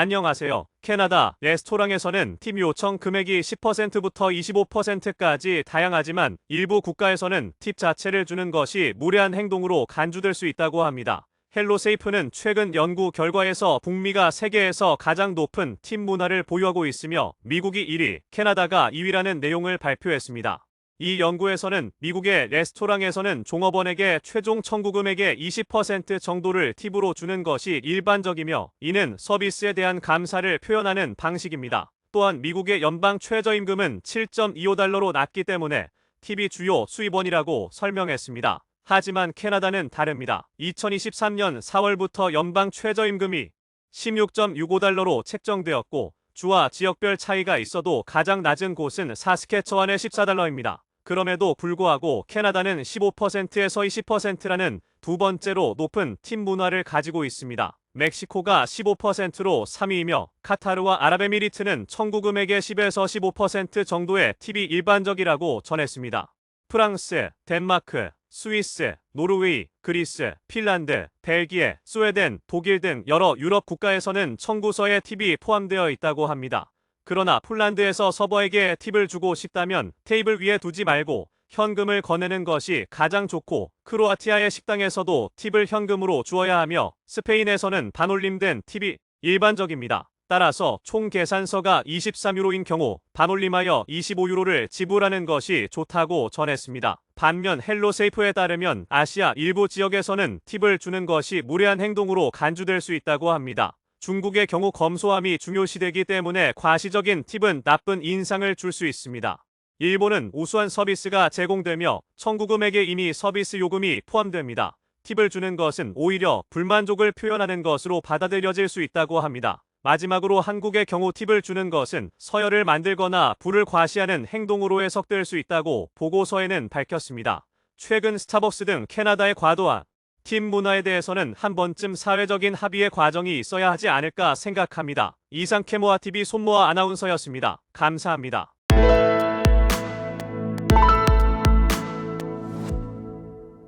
안녕하세요. 캐나다 레스토랑에서는 팁 요청 금액이 10%부터 25%까지 다양하지만 일부 국가에서는 팁 자체를 주는 것이 무례한 행동으로 간주될 수 있다고 합니다. 헬로세이프는 최근 연구 결과에서 북미가 세계에서 가장 높은 팁 문화를 보유하고 있으며 미국이 1위, 캐나다가 2위라는 내용을 발표했습니다. 이 연구에서는 미국의 레스토랑에서는 종업원에게 최종 청구 금액의 20% 정도를 팁으로 주는 것이 일반적이며 이는 서비스에 대한 감사를 표현하는 방식입니다. 또한 미국의 연방 최저임금은 7.25달러로 낮기 때문에 팁이 주요 수입원이라고 설명했습니다. 하지만 캐나다는 다릅니다. 2023년 4월부터 연방 최저임금이 16.65달러로 책정되었고 주와 지역별 차이가 있어도 가장 낮은 곳은 사스캐처완의 14달러입니다. 그럼에도 불구하고 캐나다는 15%에서 20%라는 두 번째로 높은 팁 문화를 가지고 있습니다. 멕시코가 15%로 3위이며 카타르와 아랍에미리트는 청구 금액의 10에서 15% 정도의 팁이 일반적이라고 전했습니다. 프랑스, 덴마크, 스위스, 노르웨이, 그리스, 핀란드, 벨기에, 스웨덴, 독일 등 여러 유럽 국가에서는 청구서에 팁이 포함되어 있다고 합니다. 그러나 폴란드에서 서버에게 팁을 주고 싶다면 테이블 위에 두지 말고 현금을 건네는 것이 가장 좋고 크로아티아의 식당에서도 팁을 현금으로 주어야 하며 스페인에서는 반올림된 팁이 일반적입니다. 따라서 총 계산서가 23유로인 경우 반올림하여 25유로를 지불하는 것이 좋다고 전했습니다. 반면 헬로세이프에 따르면 아시아 일부 지역에서는 팁을 주는 것이 무례한 행동으로 간주될 수 있다고 합니다. 중국의 경우 검소함이 중요시되기 때문에 과시적인 팁은 나쁜 인상을 줄 수 있습니다. 일본은 우수한 서비스가 제공되며 청구 금액에 이미 서비스 요금이 포함됩니다. 팁을 주는 것은 오히려 불만족을 표현하는 것으로 받아들여질 수 있다고 합니다. 마지막으로 한국의 경우 팁을 주는 것은 서열을 만들거나 부를 과시하는 행동으로 해석될 수 있다고 보고서에는 밝혔습니다. 최근 스타벅스 등 캐나다의 과도한 팁 문화에 대해서는 한 번쯤 사회적인 합의의 과정이 있어야 하지 않을까 생각합니다. 이상 캐모아TV 손모아 아나운서였습니다. 감사합니다.